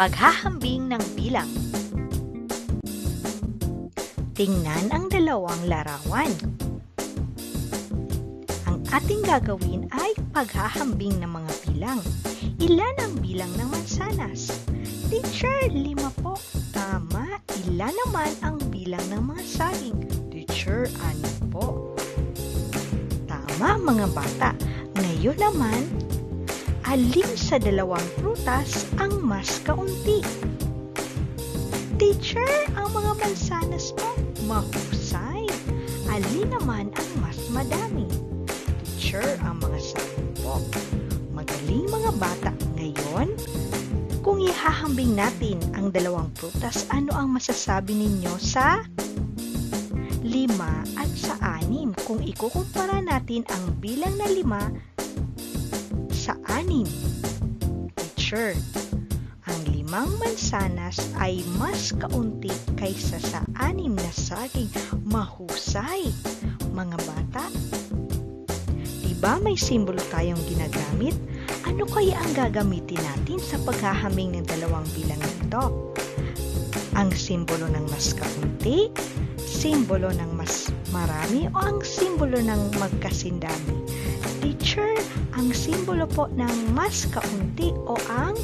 Paghahambing ng bilang. Tingnan ang dalawang larawan. Ang ating gagawin ay paghahambing ng mga bilang. Ilan ang bilang ng mansanas? Teacher, 5 po. Tama. Ilan naman ang bilang ng mga saging? Teacher, 6 po. Tama, mga bata. Ngayon naman, alin sa dalawang prutas ang mas kaunti? Teacher, ang mga mansanas po. Mahusay. Alin naman ang mas madami? Teacher, ang mga saging po. Magaling, mga bata. Ngayon, kung ihahambing natin ang dalawang prutas, ano ang masasabi ninyo sa 5 at sa 6? Kung ikukumpara natin ang bilang na 5 sa 6. Teacher, ang 5 mansanas ay mas kaunti kaysa sa 6 na saging. Mahusay. Mga bata, diba may simbolo tayong ginagamit? Ano kaya ang gagamitin natin sa paghahambing ng dalawang bilang nito? Ang simbolo ng mas kaunti, simbolo ng mas marami, o ang simbolo ng magkasindami? Teacher, ang simbolo po ng mas kaunti o ang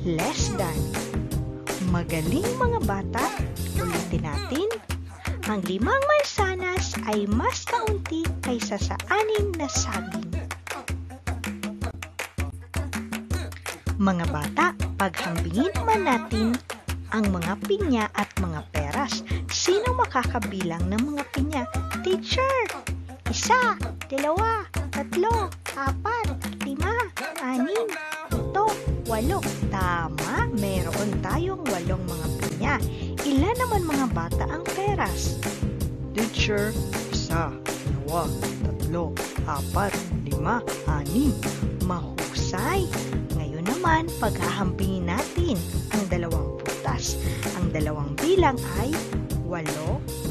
less than. Magaling, mga bata. Ulitin natin. Ang 5 mansanas ay mas kaunti kaysa sa 6 na saging. Mga bata, paghambingin naman natin ang mga pinya at mga peras. Sino makakabilang ng mga pinya? Teacher, 1, 2, 3, 4, 5, 6, 7, 8. Tama, meron tayong 8 mga pinya. Ilan naman, mga bata, ang peras? Teacher, 1, 2, 3, 4, 5, 6. Mahusay. Ngayon naman, paghahambingin natin ang dalawang prutas. Ang dalawang bilang ay 8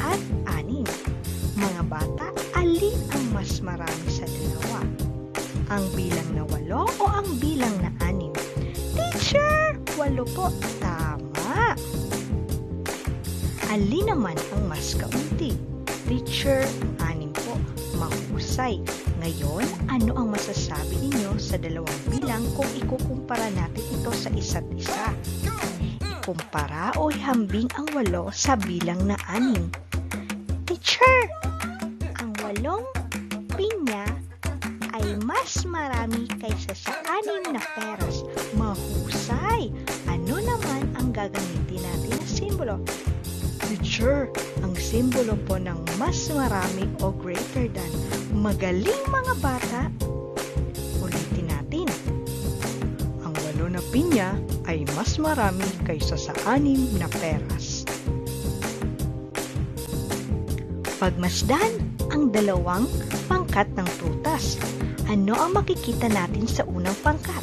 at 6. Mga bata, alin ang mas marami sa dalawa? Ang bilang na 8 o ang bilang na 6? Teacher, 8 po. Tama. Alin naman ang mas kaunti? Teacher, 6 po. Mahusay. Ngayon, ano ang masasabi ninyo sa dalawang bilang kung ikukumpara natin ito sa isa't isa? Ikumpara o ihambing ang 8 sa bilang na 6. Teacher, ang 8 pinya ay mas marami kaysa sa 6 na peras. Mahusay. Ano naman ang gagamitin natin na simbolo? Teacher, ang simbolo po ng mas marami o greater than. Magaling, mga bata. Ulitin natin. Ang 8 na pinya ay mas marami kaysa sa 6 na peras. Pagmasdan ang dalawang pangkat ng prutas. Ano ang makikita natin sa unang pangkat?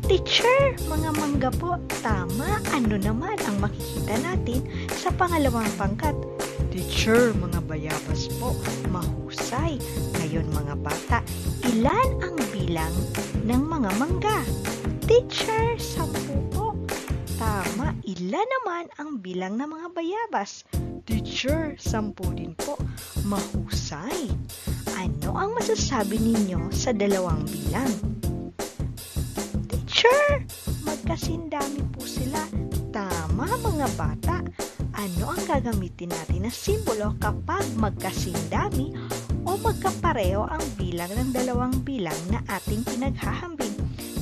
Teacher, mga mangga po. Tama. Ano naman ang makikita natin sa pangalawang pangkat? Teacher, mga bayabas po. Mahusay. Ngayon, mga bata, ilan ang bilang ng mga mangga? Teacher, 10 po. Tama. Ilan naman ang bilang ng mga bayabas? Teacher, 10 din po. Mahusay. Ano ang masasabi ninyo sa dalawang bilang? Teacher, magkasindami po sila. Tama, mga bata. Ano ang gagamitin natin na simbolo kapag magkasindami o magkapareho ang bilang ng dalawang bilang na ating pinaghahambing?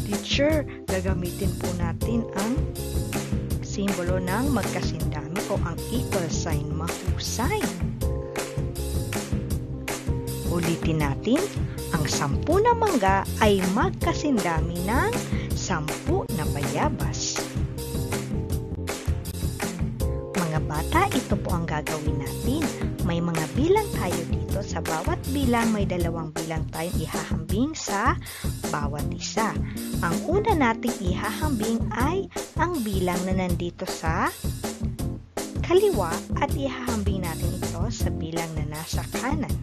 Teacher, gagamitin po natin ang simbolo ng magkasindami o ang equal sign. Mahusay. Ulitin natin, ang 10 na mangga ay magkasindami ng 10 na bayabas. Mga bata, ito po ang gagawin natin. May mga bilang tayo dito. Sa bawat bilang, may 2 bilang tayong ihahambing sa bawat isa. Ang una nating ihahambing ay ang bilang na nandito sa kaliwa at ihahambing natin ito sa bilang na nasa kanan.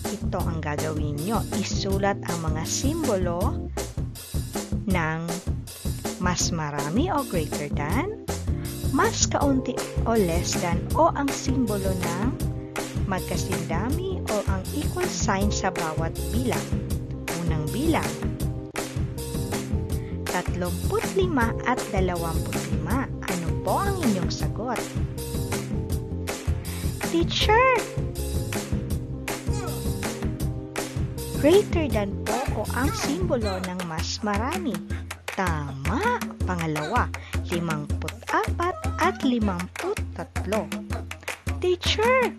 Ito ang gagawin nyo. Isulat ang mga simbolo ng Mas marami o greater than, mas kaunti o less than o ang simbolo ng magkasindami o ang equal sign sa bawat bilang. Unang bilang, 35 at 25. Ano po ang inyong sagot? Teacher! Greater than po o ang simbolo ng mas marami. Tama! Pangalawa, 54 at 53. Teacher!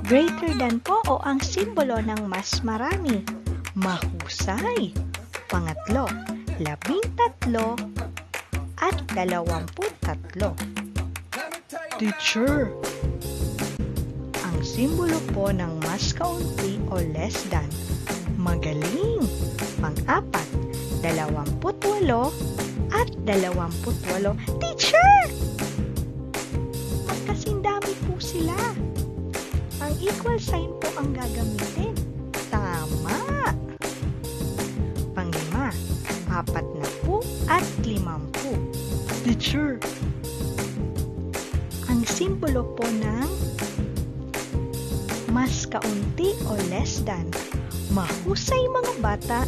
Greater than po o ang simbolo ng mas marami. Mahusay! Pangatlo, 13 at 23. Teacher! Ang simbolo po ng mas kaunti o less than. Magaling! Pang-apat, 28 at 28. Teacher! Magkasindami po sila. Ang equal sign po ang gagamitin. Tama! Pang-lima, 40 at 50. Teacher! Ang simbolo po ng mas kaunti o less than. Mahusay mga bata,